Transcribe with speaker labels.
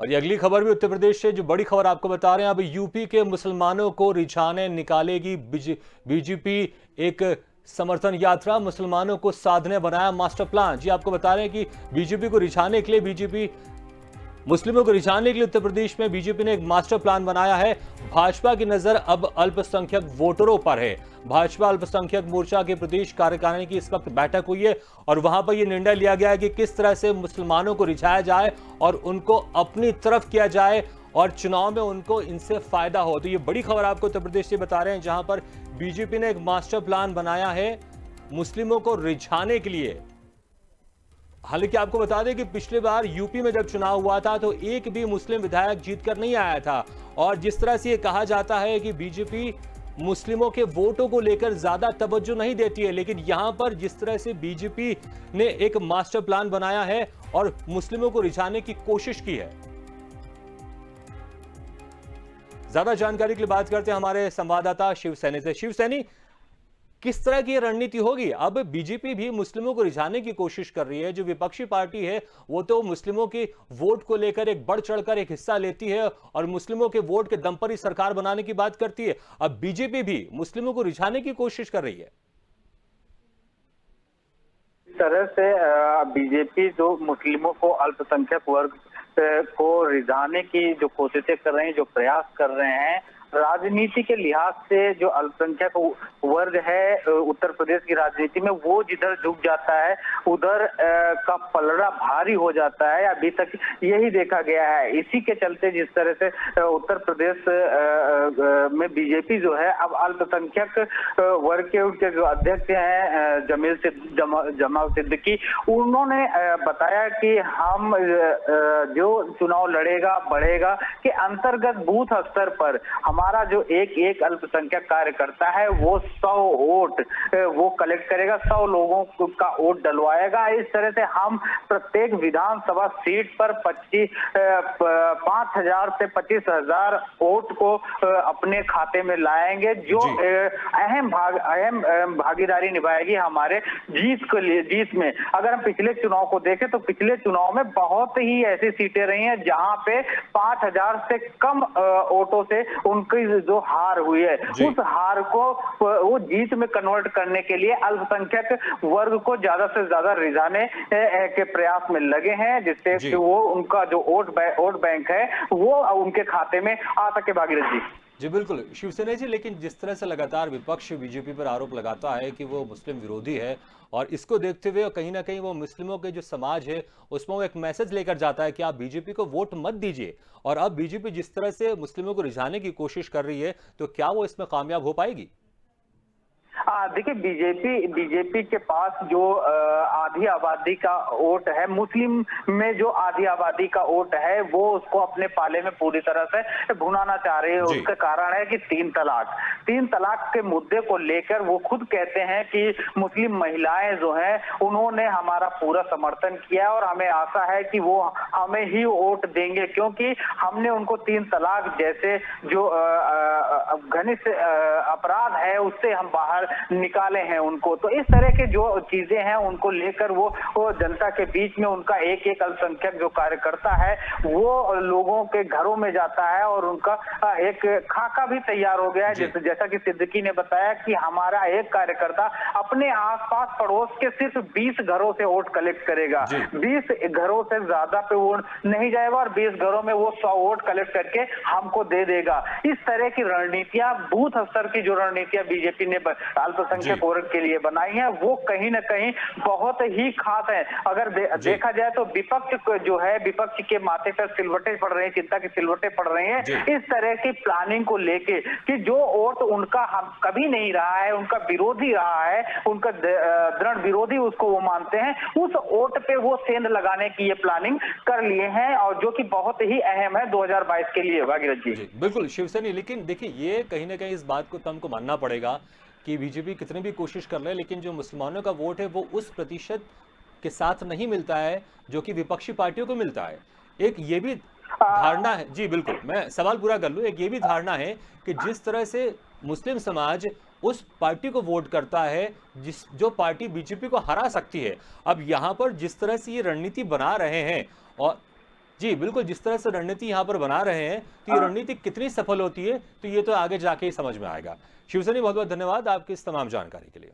Speaker 1: और ये अगली खबर भी उत्तर प्रदेश से, जो बड़ी खबर आपको बता रहे हैं। अब यूपी के मुसलमानों को रिझाने निकालेगी बीजेपी एक समर्थन यात्रा। मुसलमानों को साधने बनाया मास्टर प्लान। जी आपको बता रहे हैं कि बीजेपी को रिझाने के लिए मुस्लिमों को रिझाने के लिए उत्तर प्रदेश में बीजेपी ने एक मास्टर प्लान बनाया है। भाजपा की नजर अब अल्पसंख्यक वोटरों पर है। भाजपा अल्पसंख्यक मोर्चा के प्रदेश कार्यकारिणी की इस वक्त बैठक हुई है और वहां पर यह निर्णय लिया गया है कि किस तरह से मुसलमानों को रिझाया जाए और उनको अपनी तरफ किया जाए और चुनाव में उनको इनसे फायदा हो। तो ये बड़ी खबर आपको उत्तर प्रदेश से बता रहे हैं, जहां पर बीजेपी ने एक मास्टर प्लान बनाया है मुस्लिमों को रिझाने के लिए। हालांकि आपको बता दें कि पिछली बार यूपी में जब चुनाव हुआ था तो एक भी मुस्लिम विधायक जीतकर नहीं आया था। और जिस तरह से ये कहा जाता है कि बीजेपी मुस्लिमों के वोटों को लेकर ज्यादा तवज्जो नहीं देती है, लेकिन यहां पर जिस तरह से बीजेपी ने एक मास्टर प्लान बनाया है और मुस्लिमों को रिझाने की कोशिश की है। ज्यादा जानकारी के लिए बात करते हैं हमारे संवाददाता शिवसैनी से। शिवसैनी, किस तरह की रणनीति होगी? अब बीजेपी भी मुस्लिमों को रिझाने की कोशिश कर रही है। जो विपक्षी पार्टी है वो तो मुस्लिमों के वोट को लेकर एक बढ़ चढ़कर एक हिस्सा लेती है और मुस्लिमों के वोट के दम पर ही सरकार बनाने की बात करती है। अब बीजेपी भी मुस्लिमों को रिझाने की कोशिश कर रही है।
Speaker 2: इस तरह से बीजेपी जो मुस्लिमों को, अल्पसंख्यक वर्ग को रिझाने की जो कोशिशें कर रहे हैं, जो प्रयास कर रहे हैं, राजनीति के लिहाज से जो अल्पसंख्यक वर्ग है उत्तर प्रदेश की राजनीति में, वो जिधर झुक जाता है उधर का पलड़ा भारी हो जाता है। अभी तक यही देखा गया है। इसी के चलते जिस तरह से उत्तर प्रदेश में बीजेपी जो है अब अल्पसंख्यक वर्ग के उनके जो अध्यक्ष हैं जमाल सिद्दीकी, उन्होंने बताया कि हम जो चुनाव लड़ेगा बढ़ेगा के अंतर्गत बूथ स्तर पर हमारा जो एक अल्पसंख्यक कार्यकर्ता है वो 100 वोट वो कलेक्ट करेगा, 100 लोगों का वोट डलवाएगा। इस तरह से हम प्रत्येक विधानसभा सीट पर 5,000 से 25,000 वोट को अपने खाते में लाएंगे, जो अहम भागीदारी निभाएगी हमारे जीत में। अगर हम पिछले चुनाव को देखें तो पिछले चुनाव में बहुत ही ऐसी सीटें रही हैं जहां पे 5,000 से कम वोटों से उनकी जो हार हुई है, उस हार को वो जीत में कन्वर्ट करने के लिए अल्पसंख्यक वर्ग को ज्यादा से ज्यादा रिझाने के प्रयास में लगे हैं, जिससे कि वो उनका जो वोट बैंक है वो उनके खाते में आ सके। भागीरथ
Speaker 1: जी बिल्कुल शिवसेना जी, लेकिन जिस तरह से लगातार विपक्ष बीजेपी पर आरोप लगाता है कि वो मुस्लिम विरोधी है, और इसको देखते हुए कहीं ना कहीं वो मुस्लिमों के जो समाज है उसमें वो एक मैसेज लेकर जाता है कि आप बीजेपी को वोट मत दीजिए, और अब बीजेपी जिस तरह से मुस्लिमों को रिझाने की कोशिश कर रही है तो क्या वो इसमें कामयाब हो पाएगी?
Speaker 2: देखिए, बीजेपी के पास जो आधी आबादी का वोट है, मुस्लिम में जो आधी आबादी का वोट है, वो उसको अपने पाले में पूरी तरह से भुनाना चाह रही है। उसका कारण है कि 3 तलाक के मुद्दे को लेकर वो खुद कहते हैं कि मुस्लिम महिलाएं जो हैं उन्होंने हमारा पूरा समर्थन किया और हमें आशा है कि वो हमें ही वोट देंगे, क्योंकि हमने उनको 3 तलाक जैसे जो घनिष्ठ अपराध है उससे हम बाहर निकाले हैं उनको। तो इस तरह के जो चीजें हैं उनको लेकर वो जनता के बीच में उनका एक अल्पसंख्यक जो कार्यकर्ता है वो लोगों के घरों में जाता है और उनका एक खाका भी तैयार हो गया है। जैसा कि सिद्दीकी ने बताया कि हमारा एक कार्यकर्ता अपने आसपास पड़ोस के सिर्फ 20 घरों से वोट कलेक्ट करेगा, 20 घरों से ज्यादा पे वो नहीं जाएगा और 20 घरों में वो 100 वोट कलेक्ट करके हमको दे देगा। इस तरह की रणनीतियां, बूथ स्तर की जो रणनीतियां बीजेपी ने अल्पसंख्यक वर्ग के लिए बनाई है, वो कहीं ना कहीं बहुत ही खास है। अगर देखा जाए तो विपक्ष के माथे पर सिलवटें पड़ रही हैं, चिंता की सिलवटें पड़ रही हैं इस तरह की प्लानिंग को लेके कि जो वोट उनका हम कभी नहीं रहा है, उनका विरोधी रहा है, उनका दृढ़ विरोधी उसको वो मानते हैं, उस वोट पे वो सेंध लगाने की ये प्लानिंग कर लिए हैं, और जो कि बहुत ही अहम है 2022 के लिए। भागीरथ जी
Speaker 1: बिल्कुल शिवसेनी, लेकिन देखिए ये कहीं ना कहीं इस बात को तुमको मानना पड़ेगा कि बीजेपी कितनी भी कोशिश कर ले, लेकिन जो मुसलमानों का वोट है वो उस प्रतिशत के साथ नहीं मिलता है जो कि विपक्षी पार्टियों को मिलता है। एक ये भी धारणा है, जी बिल्कुल, मैं सवाल पूरा कर लूं, एक ये भी धारणा है कि जिस तरह से मुस्लिम समाज उस पार्टी को वोट करता है जो पार्टी बीजेपी को हरा सकती है, अब यहां पर जिस तरह से ये रणनीति बना रहे हैं और जी बिल्कुल, जिस तरह से रणनीति यहाँ पर बना रहे हैं, तो ये
Speaker 2: हाँ।
Speaker 1: रणनीति कितनी सफल होती है, तो ये तो आगे जाके ही समझ में आएगा। शिवसैनी, बहुत बहुत धन्यवाद आपकी इस तमाम जानकारी के लिए।